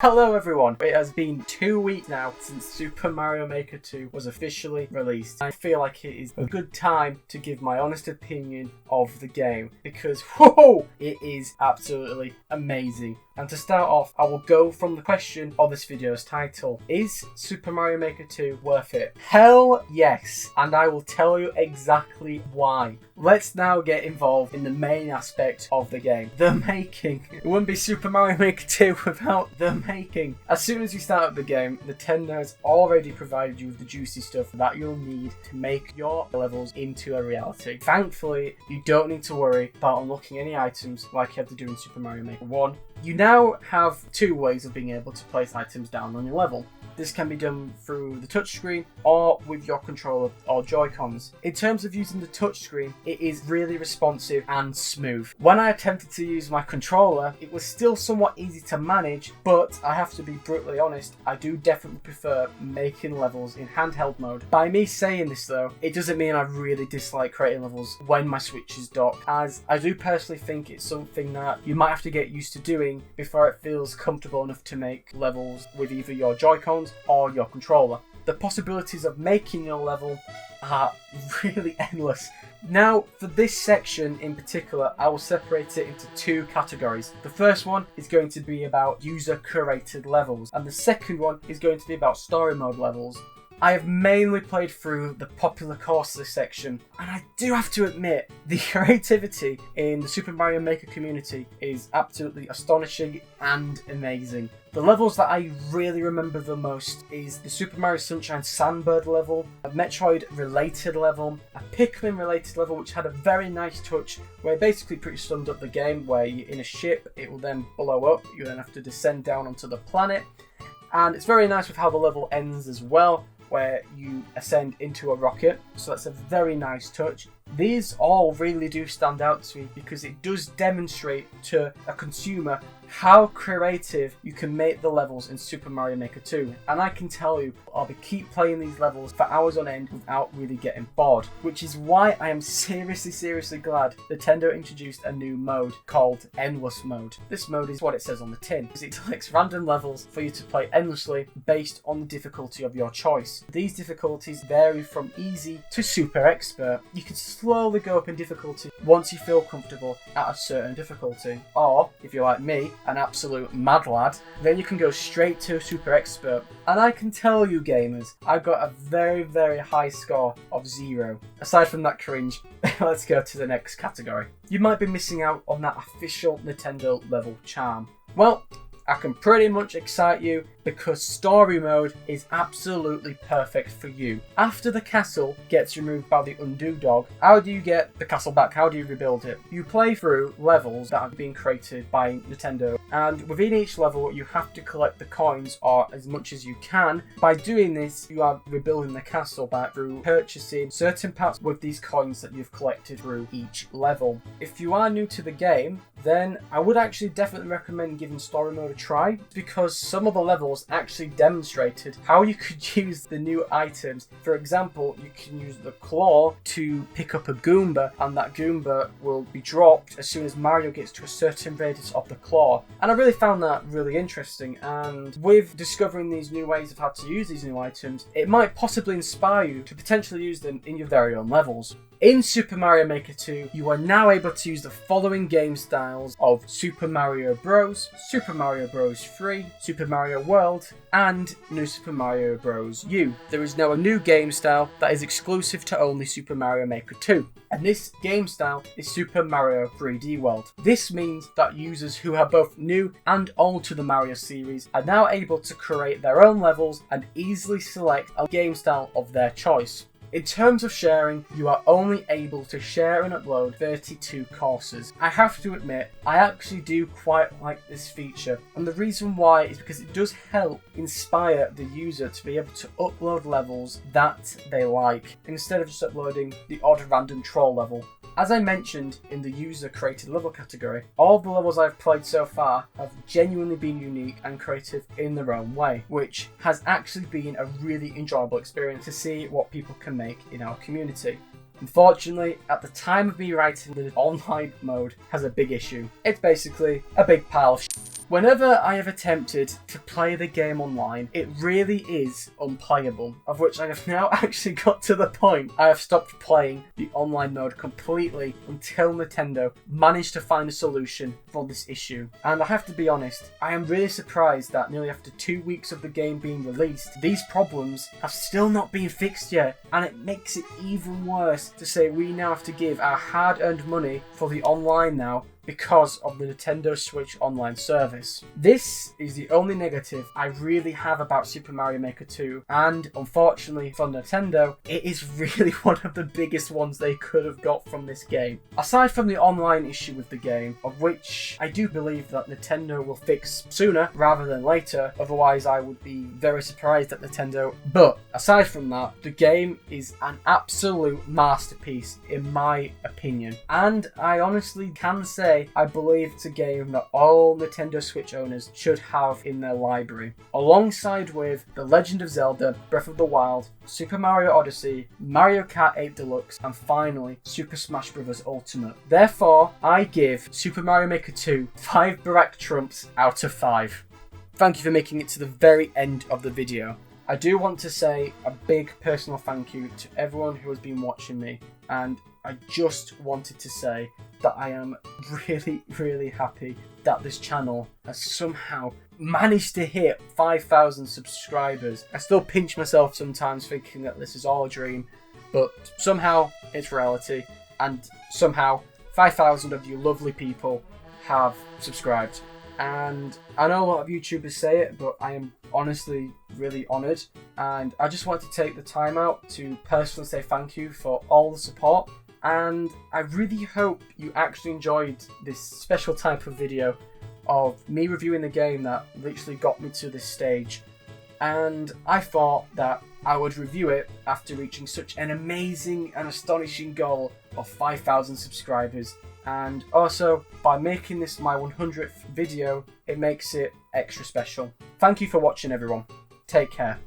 Hello everyone! It has been 2 weeks now since Super Mario Maker 2 was officially released. I feel like it is a good time to give my honest opinion of the game because whoa, it is absolutely amazing. And to start off, I will go from the question of this video's title. Is Super Mario Maker 2 worth it? Hell yes! And I will tell you exactly why. Let's now get involved in the main aspect of the game. The making. It wouldn't be Super Mario Maker 2 without the making. As soon as you start up the game, Nintendo has already provided you with the juicy stuff that you'll need to make your levels into a reality. Thankfully, you don't need to worry about unlocking any items like you had to do in Super Mario Maker 1. You now have two ways of being able to place items down on your level. This can be done through the touchscreen or with your controller or Joy-Cons. In terms of using the touchscreen, it is really responsive and smooth. When I attempted to use my controller, it was still somewhat easy to manage, but I have to be brutally honest, I do definitely prefer making levels in handheld mode. By me saying this though, it doesn't mean I really dislike creating levels when my Switch is docked, as I do personally think it's something that you might have to get used to doing before it feels comfortable enough to make levels with either your Joy-Cons or your controller. The possibilities of making your level are really endless. Now, for this section in particular, I will separate it into two categories. The first one is going to be about user-curated levels, and the second one is going to be about story mode levels. I have mainly played through the popular course of this section, and I do have to admit, the creativity in the Super Mario Maker community is absolutely astonishing and amazing. The levels that I really remember the most is the Super Mario Sunshine Sandbird level, a Metroid related level, a Pikmin related level which had a very nice touch where it basically pretty summed up the game, where you're in a ship, it will then blow up, you then have to descend down onto the planet, and it's very nice with how the level ends as well, where you ascend into a rocket, so that's a very nice touch. These all really do stand out to me because it does demonstrate to a consumer how creative you can make the levels in Super Mario Maker 2. And I can tell you, I'll keep playing these levels for hours on end without really getting bored, which is why I am seriously glad Nintendo introduced a new mode called Endless Mode. This mode is what it says on the tin, because it selects random levels for you to play endlessly based on the difficulty of your choice. These difficulties vary from easy to super expert. You can slowly go up in difficulty once you feel comfortable at a certain difficulty, or if you're like me, an absolute mad lad, then you can go straight to super expert. And I can tell you gamers, I got a very high score of 0. Aside from that cringe, let's go to the next category. You might be missing out on that official Nintendo level charm. Well, I can pretty much excite you because story mode is absolutely perfect for you. After the castle gets removed by the undo dog, how do you get the castle back? How do you rebuild it? You play through levels that have been created by Nintendo, and within each level you have to collect the coins, or as much as you can. By doing this, you are rebuilding the castle back through purchasing certain parts with these coins that you've collected through each level. If you are new to the game, then I would actually definitely recommend giving story mode a try, because some of the levels actually demonstrated how you could use the new items. For example, you can use the claw to pick up a Goomba, and that Goomba will be dropped as soon as Mario gets to a certain radius of the claw. And I really found that really interesting, and with discovering these new ways of how to use these new items, it might possibly inspire you to potentially use them in your very own levels. In Super Mario Maker 2, you are now able to use the following game styles of Super Mario Bros, Super Mario Bros 3, Super Mario World, and New Super Mario Bros U. There is now a new game style that is exclusive to only Super Mario Maker 2. And this game style is Super Mario 3D World. This means that users who are both new and old to the Mario series are now able to create their own levels and easily select a game style of their choice. In terms of sharing, you are only able to share and upload 32 courses. I have to admit, I actually do quite like this feature, and the reason why is because it does help inspire the user to be able to upload levels that they like, instead of just uploading the odd random troll level. As I mentioned in the user created level category, all of the levels I've played so far have genuinely been unique and creative in their own way, which has actually been a really enjoyable experience to see what people can make in our community. Unfortunately, at the time of me writing, the online mode has a big issue. It's basically a big pile of shit. Whenever I have attempted to play the game online, it really is unplayable, of which I have now actually got to the point I have stopped playing the online mode completely until Nintendo managed to find a solution for this issue. And I have to be honest, I am really surprised that nearly after 2 weeks of the game being released, these problems have still not been fixed yet, and it makes it even worse to say we now have to give our hard-earned money for the online now because of the Nintendo Switch Online service. This is the only negative I really have about Super Mario Maker 2, and unfortunately for Nintendo, it is really one of the biggest ones they could have got from this game. Aside from the online issue with the game, of which I do believe that Nintendo will fix sooner rather than later, otherwise I would be very surprised at Nintendo. But aside from that, the game is an absolute masterpiece in my opinion, and I honestly can say I believe it's a game that all Nintendo Switch owners should have in their library, alongside with The Legend of Zelda, Breath of the Wild, Super Mario Odyssey, Mario Kart 8 Deluxe, and finally Super Smash Bros. Ultimate. Therefore, I give Super Mario Maker 2 5 Barack Trumps out of 5. Thank you for making it to the very end of the video. I do want to say a big personal thank you to everyone who has been watching me, and I just wanted to say that I am really happy that this channel has somehow managed to hit 5,000 subscribers. I still pinch myself sometimes thinking that this is all a dream, but somehow it's reality, and somehow 5,000 of you lovely people have subscribed. And I know a lot of YouTubers say it, but I am honestly really honoured, and I just want to take the time out to personally say thank you for all the support, and I really hope you actually enjoyed this special type of video of me reviewing the game that literally got me to this stage. And I thought that I would review it after reaching such an amazing and astonishing goal of 5,000 subscribers. And also, by making this my 100th video, it makes it extra special. Thank you for watching, everyone. Take care.